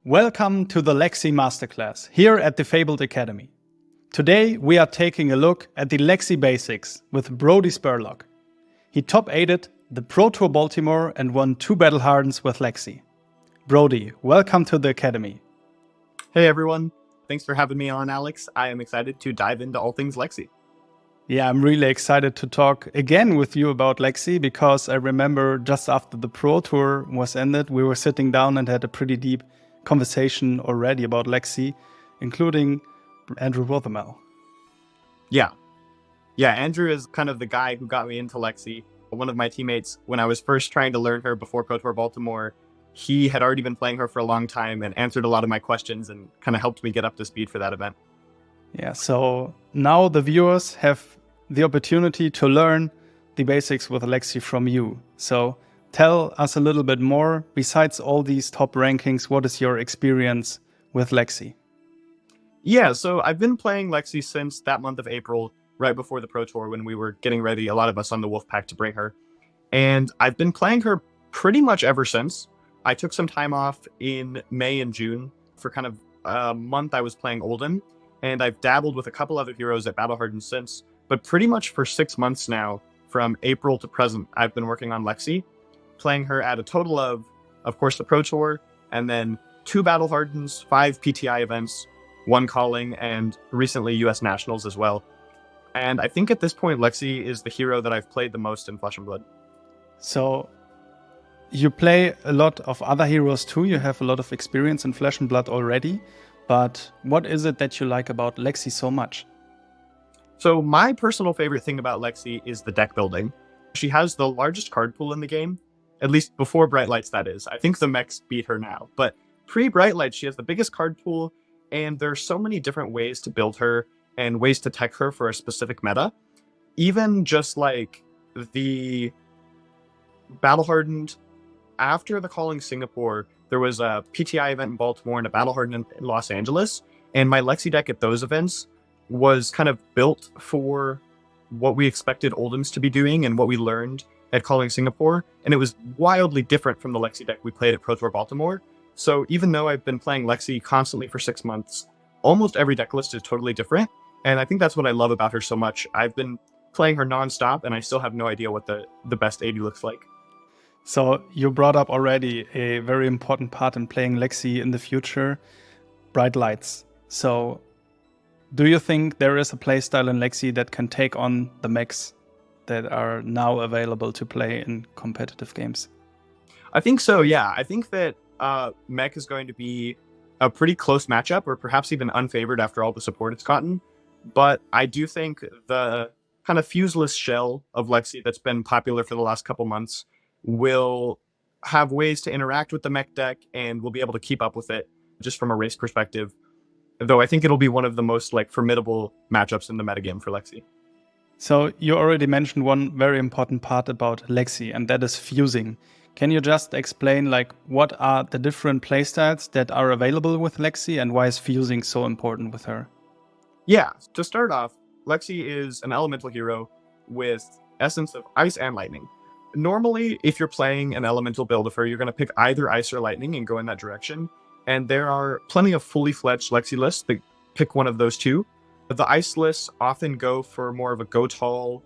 Welcome to the Lexi Masterclass here at the Fabled Academy. Today we are taking a look at the Lexi basics with Brodie Spurlock. He top-8'd the Pro Tour Baltimore and won 2 Battle Hardens with Lexi. Brodie, welcome to the Academy. Hey everyone, thanks for having me on, Alex. I am excited to dive into all things Lexi. Yeah, I'm really excited to talk again with you about Lexi because I remember just after the Pro Tour was ended, we were sitting down and had a pretty deep conversation already about Lexi, including Andrew Rothermel. Yeah, Andrew is kind of the guy who got me into Lexi. One of my teammates, when I was first trying to learn her before Pro Tour Baltimore, he had already been playing her for a long time and answered a lot of my questions and kind of helped me get up to speed for that event. Yeah, so now the viewers have the opportunity to learn the basics with Lexi from you. So tell us a little bit more. Besides all these top rankings, what is your experience with Lexi? Yeah, so I've been playing Lexi since that month of April, right before the Pro Tour when we were getting ready, a lot of us on the Wolfpack, to bring her. And I've been playing her pretty much ever since. I took some time off in May and June for kind of a month. I was playing Olden, and I've dabbled with a couple other heroes at Battle Hardens since, but pretty much for 6 months now, from April to present, I've been working on Lexi, playing her at a total of course, the Pro Tour, and then 2 Battle Hardens, 5 PTI events, 1 calling, and recently US Nationals as well. And I think at this point, Lexi is the hero that I've played the most in Flesh and Blood. So you play a lot of other heroes too. You have a lot of experience in Flesh and Blood already. But what is it that you like about Lexi so much? So my personal favorite thing about Lexi is the deck building. She has the largest card pool in the game, at least before Bright Lights, that is. I think the mechs beat her now, but pre-Bright Lights, she has the biggest card pool, and there's so many different ways to build her and ways to tech her for a specific meta. Even just like the Battle Hardened, after the Calling Singapore, there was a PTI event in Baltimore and a Battle Hardened in Los Angeles, and my Lexi deck at those events was kind of built for what we expected Oldhams to be doing and what we learned at Calling Singapore, and it was wildly different from the Lexi deck we played at Pro Tour Baltimore. So even though I've been playing Lexi constantly for 6 months, almost every deck list is totally different, and I think that's what I love about her so much. I've been playing her nonstop, and I still have no idea what the best 80 looks like. So you brought up already a very important part in playing Lexi in the future, Bright Lights. So do you think there is a playstyle in Lexi that can take on the mechs that are now available to play in competitive games? I think so, yeah. I think that mech is going to be a pretty close matchup, or perhaps even unfavored after all the support it's gotten. But I do think the kind of fuseless shell of Lexi that's been popular for the last couple months will have ways to interact with the mech deck and will be able to keep up with it just from a race perspective. Though I think it'll be one of the most formidable matchups in the metagame for Lexi. So you already mentioned one very important part about Lexi, and that is fusing. Can you just explain what are the different playstyles that are available with Lexi and why is fusing so important with her? Yeah, to start off, Lexi is an elemental hero with essence of ice and lightning. Normally, if you're playing an elemental build of her, you're going to pick either ice or lightning and go in that direction. And there are plenty of fully fledged Lexi lists that pick one of those two. But the ice lists often go for more of a go tall,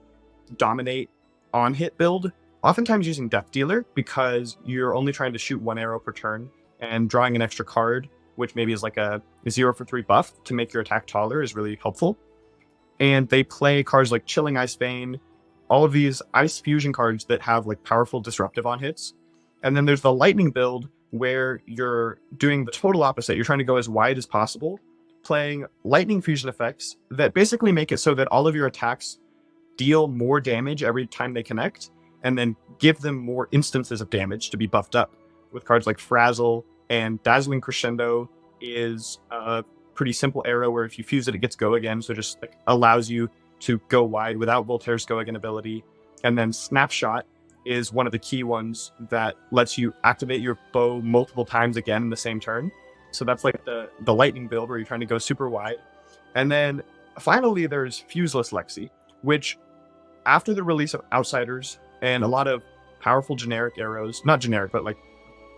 dominate, on hit build, oftentimes using Death Dealer because you're only trying to shoot 1 arrow per turn, and drawing an extra card, which maybe is like a 0 for 3 buff to make your attack taller, is really helpful. And they play cards like Chilling Ice Vein, all of these ice fusion cards that have powerful disruptive on hits. And then there's the lightning build where you're doing the total opposite. You're trying to go as wide as possible, playing lightning fusion effects that basically make it so that all of your attacks deal more damage every time they connect, and then give them more instances of damage to be buffed up with cards like Frazzle, and Dazzling Crescendo is a pretty simple arrow where if you fuse it, it gets go again. So just allows you to go wide without Voltaire's go again ability. And then Snapshot is one of the key ones that lets you activate your bow multiple times again in the same turn. So that's the lightning build where you're trying to go super wide. And then finally, there's Fuseless Lexi, which after the release of Outsiders and a lot of powerful generic arrows, not generic, but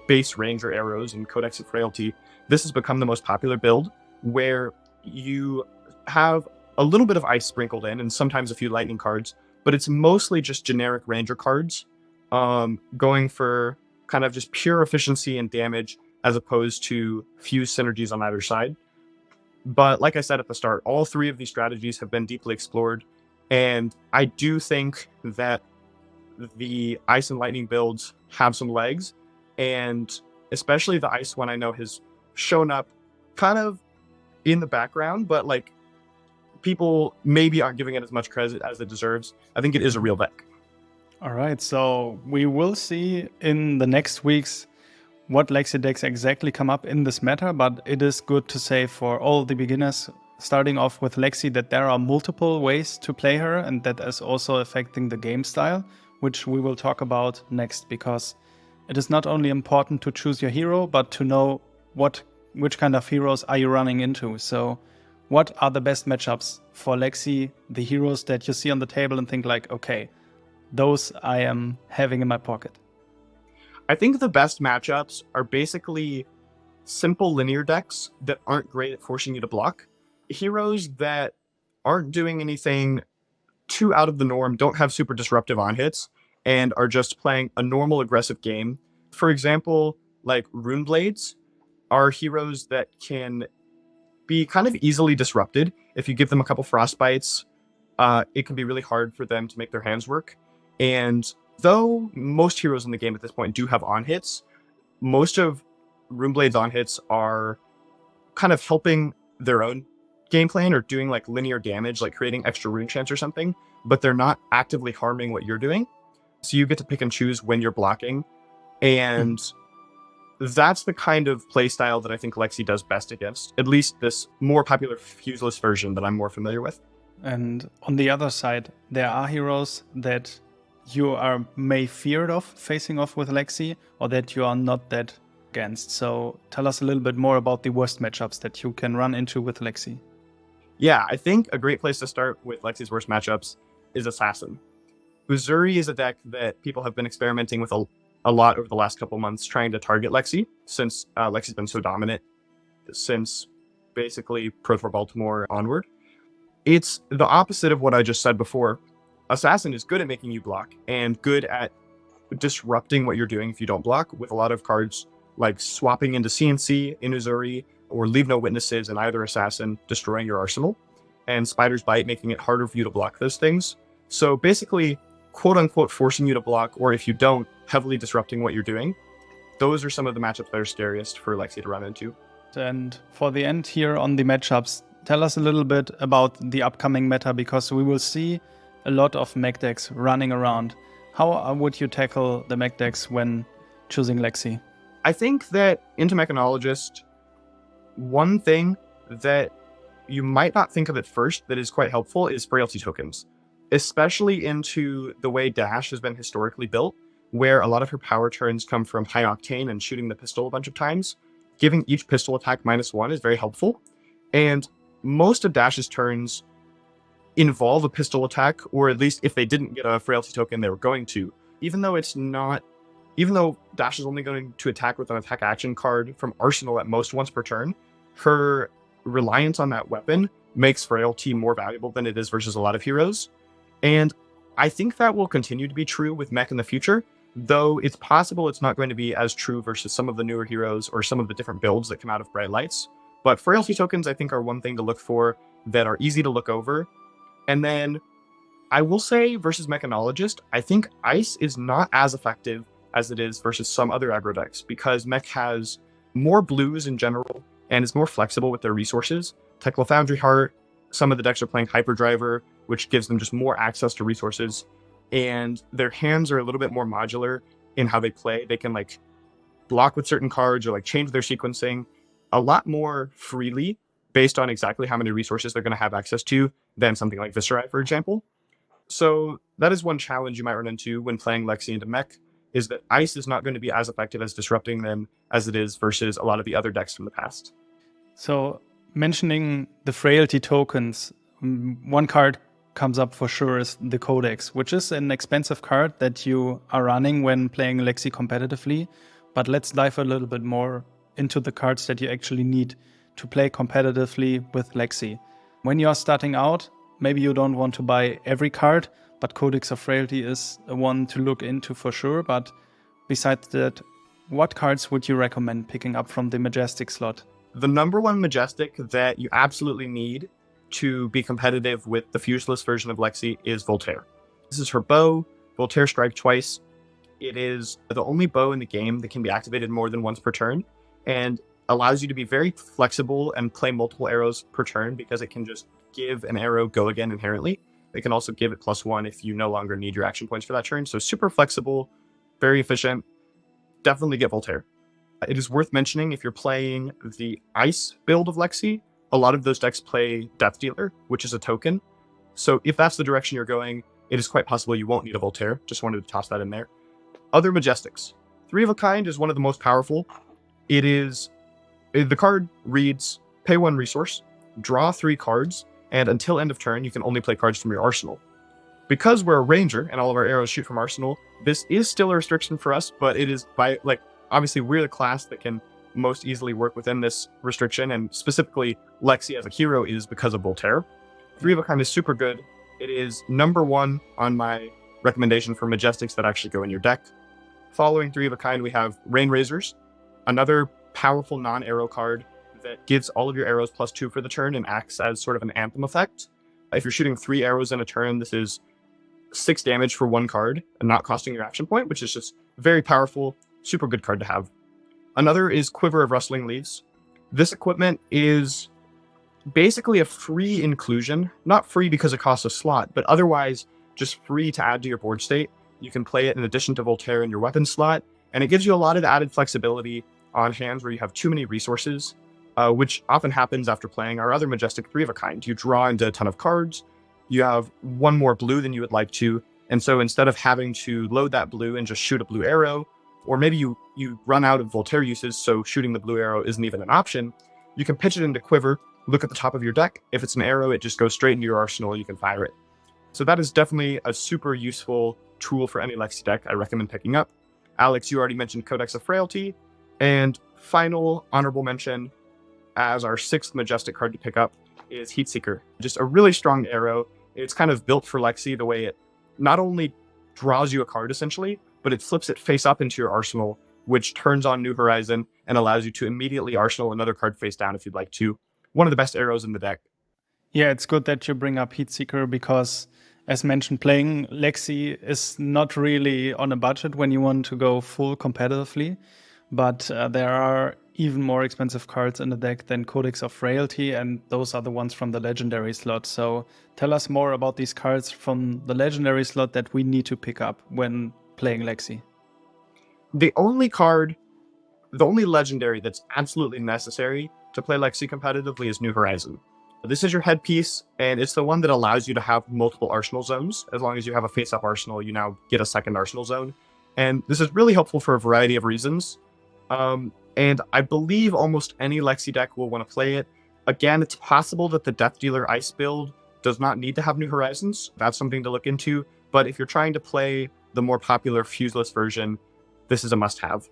base Ranger arrows and Codex of Frailty, this has become the most popular build, where you have a little bit of ice sprinkled in and sometimes a few lightning cards, but it's mostly just generic ranger cards, going for kind of just pure efficiency and damage as opposed to fuse synergies on either side. But like I said at the start, all three of these strategies have been deeply explored, and I do think that the ice and lightning builds have some legs, and especially the ice one I know has shown up kind of in the background, but like people maybe aren't giving it as much credit as it deserves. I think it is a real deck. All right, so we will see in the next weeks what Lexi decks exactly come up in this meta, but it is good to say for all the beginners starting off with Lexi that there are multiple ways to play her, and that is also affecting the game style, which we will talk about next, because it is not only important to choose your hero, but to know which kind of heroes are you running into. So what are the best matchups for Lexi, the heroes that you see on the table and think like, okay, those I am having in my pocket? I think the best matchups are basically simple linear decks that aren't great at forcing you to block. Heroes that aren't doing anything too out of the norm, don't have super disruptive on hits, and are just playing a normal aggressive game. For example, like Rune Blades are heroes that can be kind of easily disrupted. If you give them a couple Frostbites, it can be really hard for them to make their hands work. And though most heroes in the game at this point do have on hits, most of Rune Blade's on hits are kind of helping their own game plan or doing like linear damage, like creating extra rune chance or something, but they're not actively harming what you're doing. So you get to pick and choose when you're blocking. And that's the kind of playstyle that I think Lexi does best against, at least this more popular fuseless version that I'm more familiar with. And on the other side, there are heroes that you are may feared of facing off with Lexi, or that you are not that against. So tell us a little bit more about the worst matchups that you can run into with Lexi. Yeah, I think a great place to start with Lexi's worst matchups is Assassin. Uzuri is a deck that people have been experimenting with a lot over the last couple months, trying to target Lexi, since Lexi's been so dominant since basically Pro Tour Baltimore onward. It's the opposite of what I just said before. Assassin is good at making you block and good at disrupting what you're doing if you don't block, with a lot of cards like swapping into CNC in Uzuri or Leave No Witnesses in either Assassin, destroying your arsenal, and Spider's Bite making it harder for you to block those things. So basically, quote unquote, forcing you to block, or if you don't, heavily disrupting what you're doing. Those are some of the matchups that are scariest for Lexi to run into. And for the end here on the matchups, tell us a little bit about the upcoming meta, because we will see a lot of mech decks running around. How would you tackle the mech decks when choosing Lexi? I think that into Mechanologist, one thing that you might not think of at first that is quite helpful is frailty tokens, especially into the way Dash has been historically built, where a lot of her power turns come from high octane and shooting the pistol a bunch of times. Giving each pistol attack -1 is very helpful, and most of Dash's turns involve a pistol attack, or at least if they didn't get a frailty token, they were going to. Even though Dash is only going to attack with an attack action card from Arsenal at most once per turn, her reliance on that weapon makes frailty more valuable than it is versus a lot of heroes. And I think that will continue to be true with mech in the future, though it's possible it's not going to be as true versus some of the newer heroes or some of the different builds that come out of Bright Lights. But frailty tokens, I think, are one thing to look for that are easy to look over. And then I will say versus Mechanologist, I think Ice is not as effective as it is versus some other aggro decks, because Mech has more blues in general and is more flexible with their resources. Tekla Foundry Heart, some of the decks are playing Hyperdriver, which gives them just more access to resources, and their hands are a little bit more modular in how they play. They can like block with certain cards or like change their sequencing a lot more freely based on exactly how many resources they're going to have access to than something like Viscerai, for example. So that is one challenge you might run into when playing Lexi into Mech, is that Ice is not going to be as effective as disrupting them as it is versus a lot of the other decks from the past. So mentioning the frailty tokens, one card comes up for sure is the Codex, which is an expensive card that you are running when playing Lexi competitively. But let's dive a little bit more into the cards that you actually need to play competitively with Lexi. When you are starting out, maybe you don't want to buy every card, but Codex of Frailty is one to look into for sure. But besides that, what cards would you recommend picking up from the Majestic slot? The number one Majestic that you absolutely need to be competitive with the fuseless version of Lexi is Voltaire. This is her bow, Voltaire Strike twice. It is the only bow in the game that can be activated more than once per turn, and allows you to be very flexible and play multiple arrows per turn because it can just give an arrow go again inherently. It can also give it +1 if you no longer need your action points for that turn. So super flexible, very efficient. Definitely get Voltaire. It is worth mentioning if you're playing the Ice build of Lexi, a lot of those decks play Death Dealer, which is a token. So if that's the direction you're going, it is quite possible you won't need a Voltaire. Just wanted to toss that in there. Other Majestics. 3 of a Kind is one of the most powerful. The card reads, pay 1 resource, draw 3 cards, and until end of turn, you can only play cards from your arsenal. Because we're a ranger and all of our arrows shoot from arsenal, this is still a restriction for us, but it is obviously we're the class that can most easily work within this restriction, and specifically Lexi as a hero is because of Voltaire. 3 of a Kind is super good. It is number 1 on my recommendation for Majestics that actually go in your deck. Following 3 of a Kind, we have Rain Razors, another powerful non-arrow card that gives all of your arrows +2 for the turn and acts as sort of an anthem effect. If you're shooting 3 arrows in a turn, this is 6 damage for 1 card and not costing your action point, which is just very powerful, super good card to have. Another is Quiver of Rustling Leaves. This equipment is basically a free inclusion, not free because it costs a slot, but otherwise just free to add to your board state. You can play it in addition to Voltaire in your weapon slot, and it gives you a lot of added flexibility on hands where you have too many resources, which often happens after playing our other Majestic 3 of a Kind. You draw into a ton of cards, you have 1 more blue than you would like to, and so instead of having to load that blue and just shoot a blue arrow, or maybe you run out of Voltaire uses, so shooting the blue arrow isn't even an option, you can pitch it into Quiver, look at the top of your deck. If it's an arrow, it just goes straight into your arsenal, you can fire it. So that is definitely a super useful tool for any Lexi deck I recommend picking up. Alex, you already mentioned Codex of Frailty. And final honorable mention, as our 6th Majestic card to pick up, is Heatseeker. Just a really strong arrow. It's kind of built for Lexi the way it not only draws you a card essentially, but it flips it face up into your arsenal, which turns on New Horizon and allows you to immediately arsenal another card face down if you'd like to. One of the best arrows in the deck. Yeah, it's good that you bring up Heatseeker because, as mentioned, playing Lexi is not really on a budget when you want to go full competitively. But there are even more expensive cards in the deck than Codex of Frailty, and those are the ones from the Legendary slot. So tell us more about these cards from the Legendary slot that we need to pick up when playing Lexi. The only Legendary that's absolutely necessary to play Lexi competitively is New Horizon. This is your headpiece, and it's the one that allows you to have multiple arsenal zones. As long as you have a face-up arsenal, you now get a second arsenal zone. And this is really helpful for a variety of reasons. And I believe almost any Lexi deck will want to play it. Again, it's possible that the Death Dealer Ice build does not need to have New Horizons. That's something to look into. But if you're trying to play the more popular Fuseless version, this is a must-have.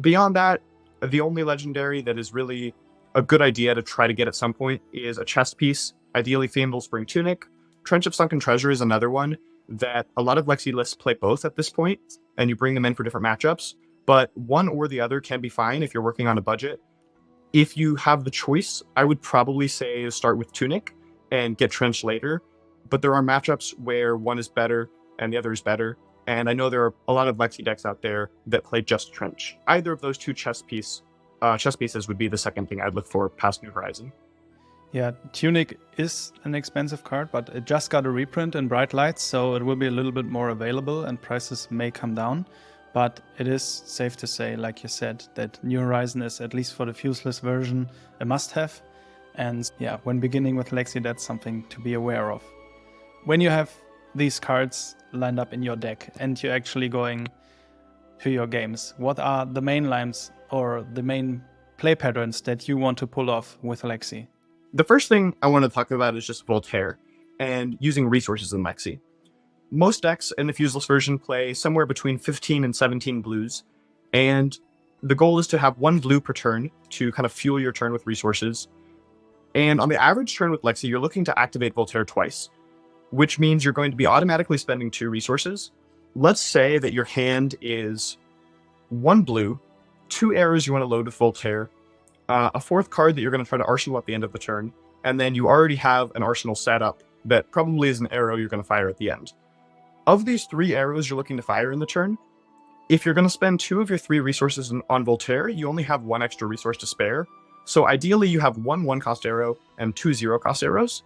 Beyond that, the only Legendary that is really a good idea to try to get at some point is a chest piece, ideally Fabled Spring Tunic. Trench of Sunken Treasure is another one that a lot of Lexi lists play both at this point, and you bring them in for different matchups. But one or the other can be fine if you're working on a budget. If you have the choice, I would probably say start with Tunic and get Trench later. But there are matchups where one is better and the other is better. And I know there are a lot of Lexi decks out there that play just Trench. Either of those two chess pieces would be the second thing I'd look for past New Horizon. Yeah, Tunic is an expensive card, but it just got a reprint in Bright Lights, so it will be a little bit more available and prices may come down. But it is safe to say, like you said, that New Horizon is, at least for the Fuseless version, a must-have. And yeah, when beginning with Lexi, that's something to be aware of. When you have these cards lined up in your deck and you're actually going to your games, what are the main lines or the main play patterns that you want to pull off with Lexi? The first thing I want to talk about is just Voltaire and using resources in Lexi. Most decks in the Fuseless version play somewhere between 15 and 17 blues, and The goal is to have 1 blue per turn to kind of fuel your turn with resources. And on the average turn with Lexi, you're looking to activate Voltaire twice, which means you're going to be automatically spending 2 resources. Let's say that your hand is 1 blue, 2 arrows you want to load with Voltaire, a 4th card that you're going to try to arsenal at the end of the turn, and then you already have an arsenal set up that probably is an arrow you're going to fire at the end. Of these 3 arrows you're looking to fire in the turn, if you're going to spend 2 of your 3 resources on Voltaire, you only have 1 extra resource to spare. So ideally, you have 1 1-cost arrow and 2 0-cost arrows.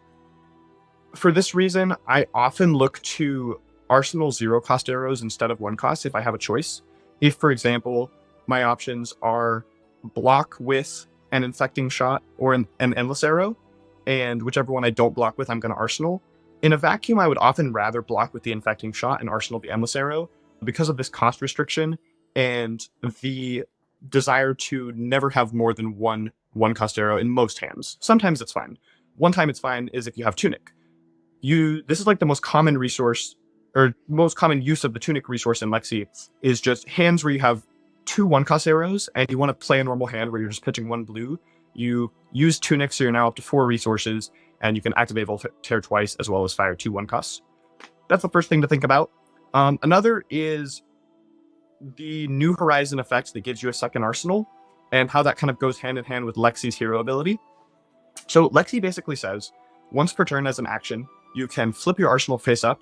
For this reason, I often look to arsenal 0-cost arrows instead of 1-cost if I have a choice. If, for example, my options are block with an infecting shot or an endless arrow, and whichever one I don't block with, I'm going to arsenal. In a vacuum, I would often rather block with the infecting shot and arsenal the endless arrow because of this cost restriction and the desire to never have more than 1 1-cost arrow in most hands. Sometimes it's fine. One time it's fine is if you have Tunic. This is like the most common resource, or most common use of the Tunic resource in Lexi, is just hands where you have 2 1-cost arrows and you want to play a normal hand where you're just pitching 1 blue. You use Tunic, so you're now up to 4 resources, and you can activate Voltaire twice as well as fire 2 1-costs. That's the first thing to think about. Another is the New Horizon effect that gives you a second arsenal, and how that kind of goes hand in hand with Lexi's hero ability. So Lexi basically says, once per turn as an action, you can flip your arsenal face up,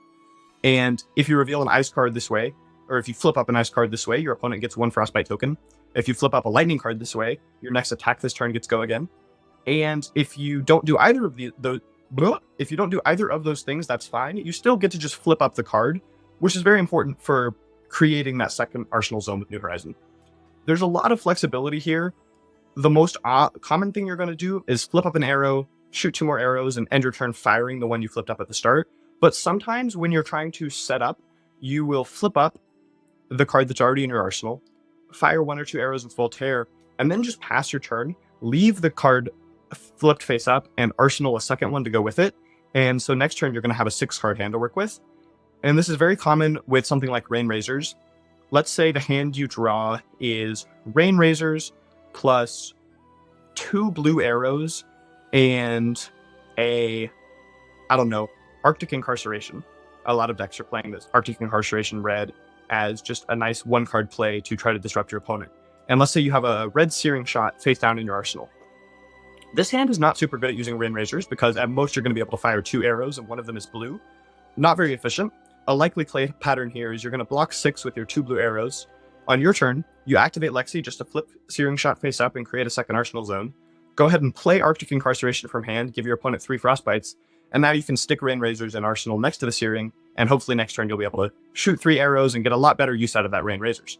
and if you reveal an ice card this way, or if you flip up an ice card this way, your opponent gets 1 frostbite token. If you flip up a lightning card this way, your next attack this turn gets go again. And if you don't do either of those things, that's fine. You still get to just flip up the card, which is very important for creating that second arsenal zone with New Horizon. There's a lot of flexibility here. The most common thing you're going to do is flip up an arrow, shoot 2 more arrows, and end your turn firing the one you flipped up at the start. But sometimes when you're trying to set up, you will flip up the card that's already in your arsenal, fire 1 or 2 arrows with Voltaire, and then just pass your turn, leave the card flipped face up, and arsenal a second one to go with it. And so next turn, you're going to have a 6-card hand to work with. And this is very common with something like Rain Razors. Let's say the hand you draw is Rain Razors plus 2 blue arrows and Arctic Incarceration. A lot of decks are playing this Arctic Incarceration red as just a nice 1-card play to try to disrupt your opponent. And let's say you have a red Searing Shot face down in your arsenal. This hand is not super good at using Rain Razors because at most you're going to be able to fire 2 arrows and one of them is blue. Not very efficient. A likely play pattern here is you're going to block 6 with your 2 blue arrows. On your turn, you activate Lexi just to flip Searing Shot face up and create a second arsenal zone. Go ahead and play Arctic Incarceration from hand, give your opponent 3 frostbites, and now you can stick Rain Razors in arsenal next to the Searing, and hopefully next turn you'll be able to shoot 3 arrows and get a lot better use out of that Rain Razors.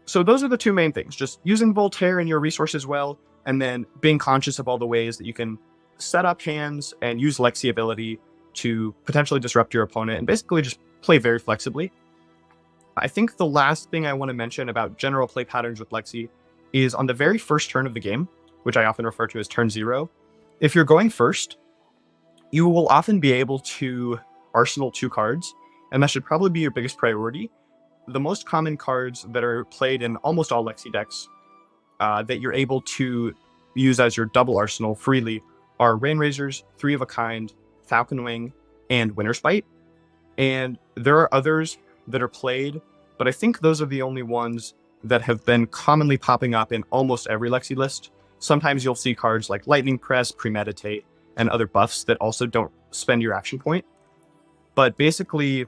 So those are the 2 main things, just using Voltaire in your resources well, and then being conscious of all the ways that you can set up hands and use Lexi ability to potentially disrupt your opponent and basically just play very flexibly. I think the last thing I want to mention about general play patterns with Lexi is on the very first turn of the game, which I often refer to as turn 0. If you're going first, you will often be able to arsenal 2 cards, and that should probably be your biggest priority. The most common cards that are played in almost all Lexi decks that you're able to use as your double arsenal freely are Rain Razors, 3 of a Kind, Falcon Wing, and Winterspite. And there are others that are played, but I think those are the only ones that have been commonly popping up in almost every Lexi list. Sometimes you'll see cards like Lightning Press, Premeditate, and other buffs that also don't spend your action point. But basically,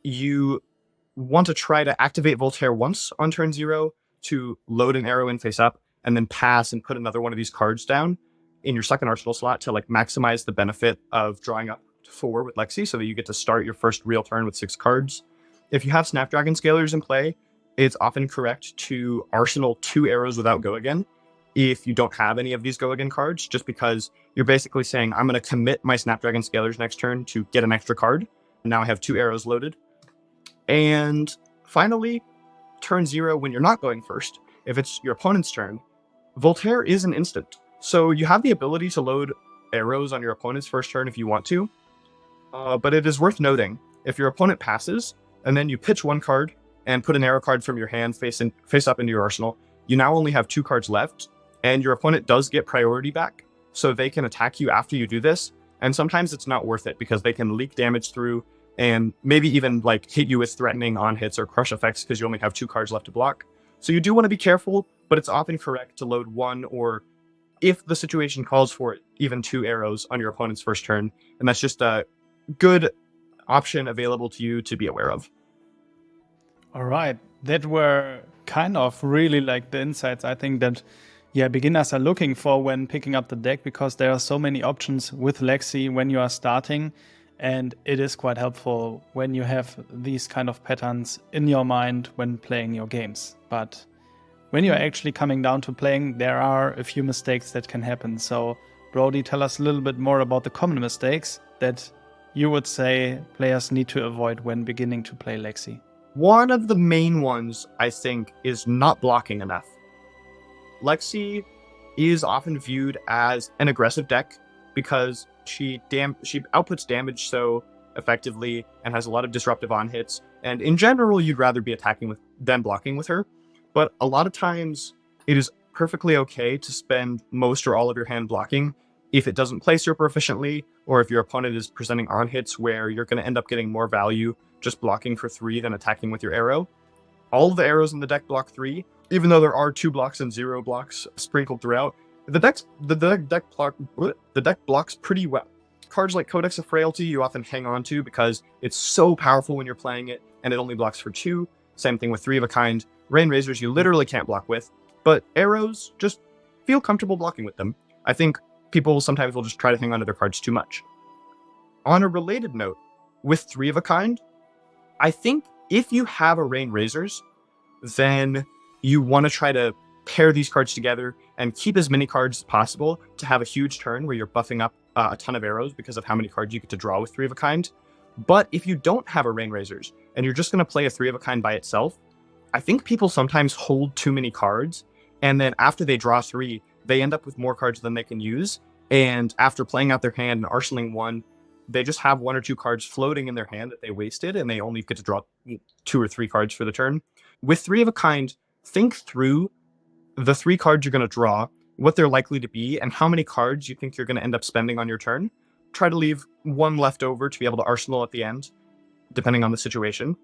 you want to try to activate Voltaire once on turn 0 to load an arrow in face up, and then pass and put another one of these cards down in your second arsenal slot to maximize the benefit of drawing up to 4 with Lexi so that you get to start your first real turn with 6 cards. If you have Snapdragon Scalers in play, it's often correct to arsenal 2 arrows without Go Again if you don't have any of these Go Again cards, just because you're basically saying, I'm going to commit my Snapdragon Scalers next turn to get an extra card. Now I have 2 arrows loaded. And finally, turn 0, when you're not going first, if it's your opponent's turn, Voltaire is an instant. So you have the ability to load arrows on your opponent's first turn if you want to. But it is worth noting, if your opponent passes, and then you pitch 1 card and put an arrow card from your hand face up into your arsenal, you now only have 2 cards left, and your opponent does get priority back, so they can attack you after you do this. And sometimes it's not worth it because they can leak damage through and maybe even like hit you with threatening on hits or crush effects because you only have 2 cards left to block. So you do want to be careful, but it's often correct to load 1 or, if the situation calls for it, even 2 arrows on your opponent's first turn. And that's just a good option available to you to be aware of. All right, that were kind of really like the insights I think that beginners are looking for when picking up the deck, because there are so many options with Lexi when you are starting, and it is quite helpful when you have these kind of patterns in your mind when playing your games. But when you're actually coming down to playing, there are a few mistakes that can happen. So Brodie, tell us a little bit more about the common mistakes that you would say players need to avoid when beginning to play Lexi. One of the main ones, I think, is not blocking enough. Lexi is often viewed as an aggressive deck because she outputs damage so effectively and has a lot of disruptive on hits. And in general, you'd rather be attacking than blocking with her. But a lot of times, it is perfectly okay to spend most or all of your hand blocking if it doesn't play super efficiently, or if your opponent is presenting on hits where you're going to end up getting more value just blocking for 3 than attacking with your arrow. All of the arrows in the deck block 3, even though there are 2 blocks and 0 blocks sprinkled throughout. The deck blocks pretty well. Cards like Codex of Frailty you often hang on to because it's so powerful when you're playing it, and it only blocks for 2. Same thing with 3 of a kind. Rain Razors you literally can't block with, but arrows, just feel comfortable blocking with them. I think people sometimes will just try to hang on to their cards too much. On a related note, with 3 of a kind, I think if you have a Rain Razors, then you want to try to pair these cards together and keep as many cards as possible to have a huge turn where you're buffing up a ton of arrows because of how many cards you get to draw with 3 of a kind. But if you don't have a Rain Razors and you're just going to play a 3 of a kind by itself, I think people sometimes hold too many cards, and then after they draw 3, they end up with more cards than they can use. And after playing out their hand and arsenaling 1, they just have 1 or 2 cards floating in their hand that they wasted, and they only get to draw 2 or 3 cards for the turn. With 3 of a kind, think through the 3 cards you're going to draw, what they're likely to be, and how many cards you think you're going to end up spending on your turn. Try to leave 1 left over to be able to arsenal at the end, depending on the situation.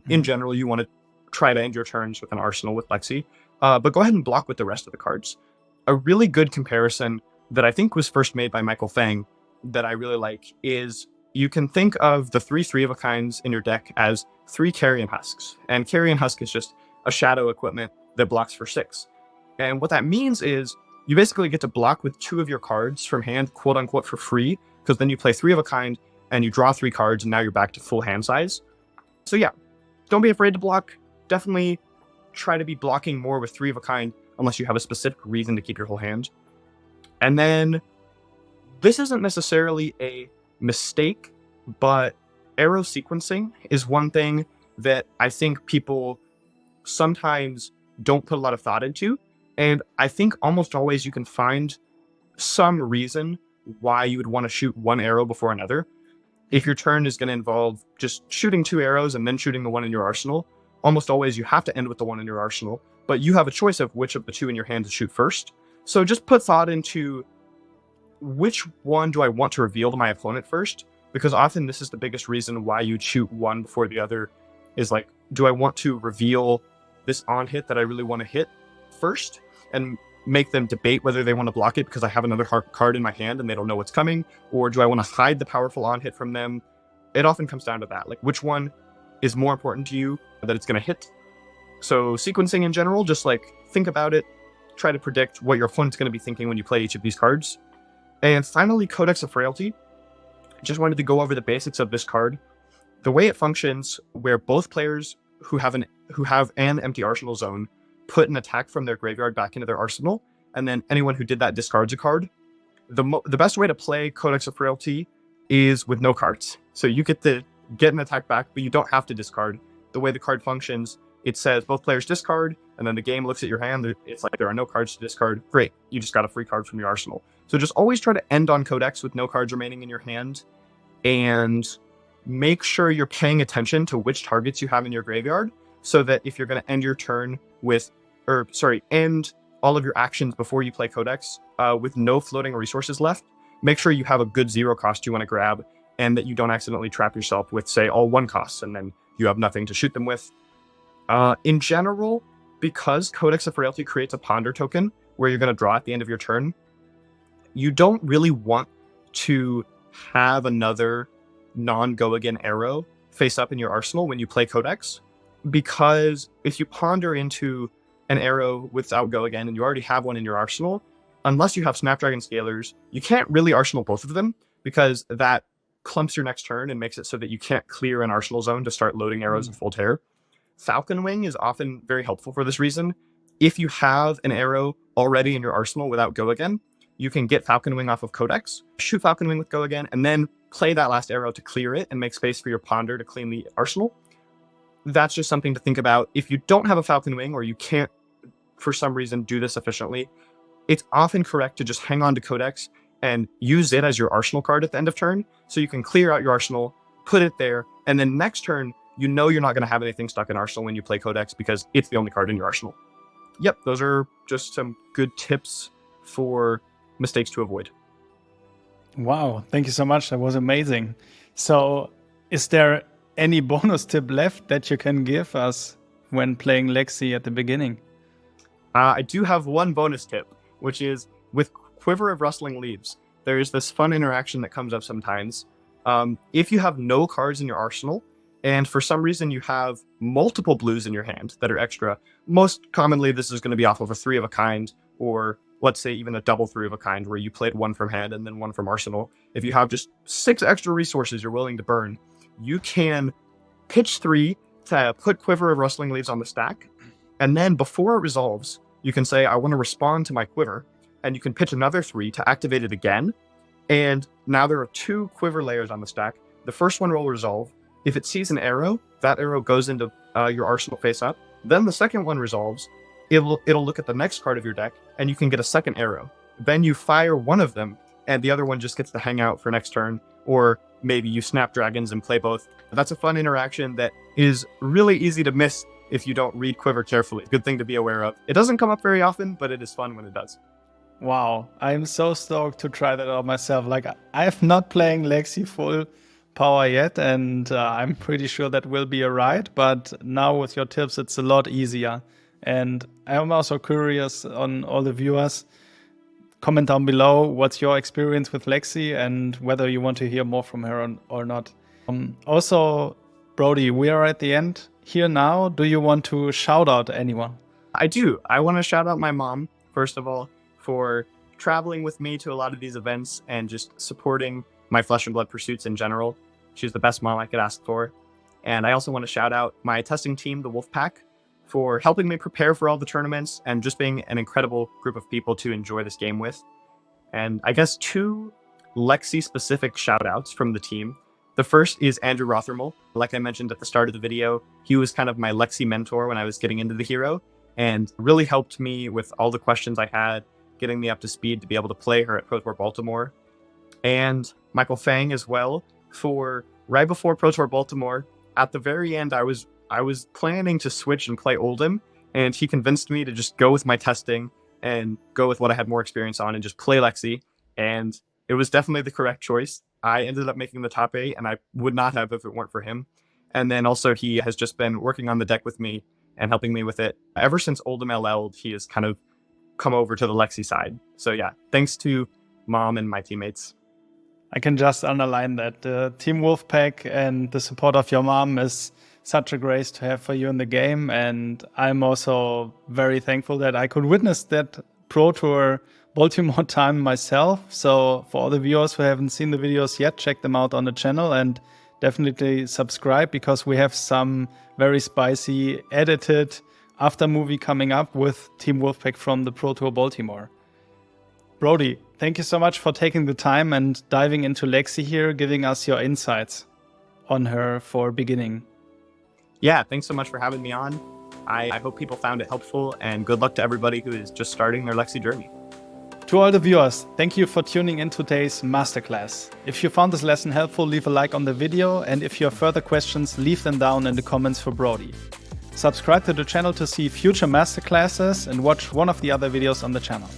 In general, you want to try to end your turns with an arsenal with Lexi, but go ahead and block with the rest of the cards. A really good comparison that I think was first made by Michael Fang that I really like is you can think of the 3 of a kinds in your deck as 3 Carrion Husks. And Carrion Husk is just a shadow equipment that blocks for 6. And what that means is you basically get to block with 2 of your cards from hand, quote unquote, for free, because then you play 3 of a kind and you draw 3 cards and now you're back to full hand size. So yeah, don't be afraid to block. Definitely try to be blocking more with 3 of a kind unless you have a specific reason to keep your whole hand. And then this isn't necessarily a mistake, but arrow sequencing is one thing that I think people sometimes don't put a lot of thought into. And I think almost always you can find some reason why you would want to shoot 1 arrow before another. If your turn is going to involve just shooting 2 arrows and then shooting the 1 in your arsenal, almost always you have to end with the 1 in your arsenal, but you have a choice of which of the 2 in your hand to shoot first. So just put thought into which one do I want to reveal to my opponent first, because often this is the biggest reason why you'd shoot 1 before the other, is like, do I want to reveal this on hit that I really want to hit first and make them debate whether they want to block it because I have another card in my hand and they don't know what's coming, or do I want to hide the powerful on hit from them? It often comes down to that, like which one is more important to you that it's going to hit. So sequencing in general, just like think about it, try to predict what your opponent's going to be thinking when you play each of these cards. And finally, Codex of Frailty. Just wanted to go over the basics of this card. The way it functions, where both players who have an empty arsenal zone put an attack from their graveyard back into their arsenal, and then anyone who did that discards a card. The best way to play Codex of Frailty is with no cards. So you get to get an attack back, but you don't have to discard. The way the card functions, it says both players discard, and then the game looks at your hand. It's like there are no cards to discard. Great, you just got a free card from your arsenal. So just always try to end on Codex with no cards remaining in your hand, and make sure you're paying attention to which targets you have in your graveyard, so that if you're going to end your turn with end all of your actions before you play Codex with no floating resources left. Make sure you have a good 0 cost you want to grab, and that you don't accidentally trap yourself with, say, all 1 costs, and then you have nothing to shoot them with. In general, because Codex of Frailty creates a Ponder token where you're going to draw at the end of your turn, you don't really want to have another non-go-again arrow face up in your arsenal when you play Codex, because if you ponder into an arrow without go-again and you already have one in your arsenal, unless you have Snapdragon Scalers, you can't really arsenal both of them, because that clumps your next turn and makes it so that you can't clear an arsenal zone to start loading arrows with full tear. Falcon Wing is often very helpful for this reason. If you have an arrow already in your arsenal without go again, you can get Falcon Wing off of Codex, shoot Falcon Wing with go again, and then play that last arrow to clear it and make space for your Ponder to clean the arsenal. That's just something to think about. If you don't have a Falcon Wing, or you can't, for some reason, do this efficiently, it's often correct to just hang on to Codex and use it as your arsenal card at the end of turn, so you can clear out your arsenal, put it there, and then next turn, you know you're not going to have anything stuck in arsenal when you play Codex, because it's the only card in your arsenal. Yep, those are just some good tips for mistakes to avoid. Wow, thank you so much. That was amazing. So, is there any bonus tip left that you can give us when playing Lexi at the beginning? I do have one bonus tip, which is with Quiver of Rustling Leaves, there is this fun interaction that comes up sometimes. If you have no cards in your arsenal, and for some reason you have multiple blues in your hand that are extra, most commonly this is going to be off of a 3 of a kind, or let's say even a double 3 of a kind, where you played 1 from hand and then 1 from arsenal. If you have just 6 extra resources you're willing to burn, you can pitch 3 to put Quiver of Rustling Leaves on the stack, and then before it resolves, you can say, I want to respond to my Quiver, and you can pitch another 3 to activate it again, and now there are 2 Quiver layers on the stack. The first one will resolve. If it sees an arrow, that arrow goes into your arsenal face up. Then the second one resolves. It'll look at the next card of your deck, and you can get a second arrow. Then you fire one of them, and the other one just gets to hang out for next turn, or maybe you Snapdragons and play both. That's a fun interaction that is really easy to miss if you don't read Quiver carefully. Good thing to be aware of. It doesn't come up very often, but it is fun when it does. Wow, I'm so stoked to try that out myself. Like, I've not playing Lexi full power yet, and I'm pretty sure that will be a ride, but now with your tips it's a lot easier. And I'm also curious on all the viewers, comment down below what's your experience with Lexi and whether you want to hear more from her or not. Also, Brodie, we are at the end here now. Do you want to shout out anyone? I do. I want to shout out my mom, first of all, for traveling with me to a lot of these events and just supporting my flesh and blood pursuits in general. She's the best mom I could ask for. And I also want to shout out my testing team, the Wolfpack, for helping me prepare for all the tournaments and just being an incredible group of people to enjoy this game with. And I guess 2 Lexi-specific shout outs from the team. The first is Andrew Rothermel. Like I mentioned at the start of the video, he was kind of my Lexi mentor when I was getting into the hero, and really helped me with all the questions I had, getting me up to speed to be able to play her at Pro Tour Baltimore. And Michael Fang as well, for right before Pro Tour Baltimore, at the very end, I was planning to switch and play Oldhim, and he convinced me to just go with my testing and go with what I had more experience on and just play Lexi. And it was definitely the correct choice. I ended up making the top 8, and I would not have if it weren't for him. And then also he has just been working on the deck with me and helping me with it. Ever since Oldhim LL'd, he has kind of come over to the Lexi side. So yeah, thanks to Mom and my teammates. I can just underline that the Team Wolfpack and the support of your mom is such a grace to have for you in the game. And I'm also very thankful that I could witness that Pro Tour Baltimore time myself. So for all the viewers who haven't seen the videos yet, check them out on the channel and definitely subscribe, because we have some very spicy edited after movie coming up with Team Wolfpack from the Pro Tour Baltimore. Brodie, thank you so much for taking the time and diving into Lexi here, giving us your insights on her for beginning. Yeah, thanks so much for having me on. I hope people found it helpful, and good luck to everybody who is just starting their Lexi journey. To all the viewers, thank you for tuning in today's masterclass. If you found this lesson helpful, leave a like on the video, and if you have further questions, leave them down in the comments for Brodie. Subscribe to the channel to see future masterclasses and watch one of the other videos on the channel.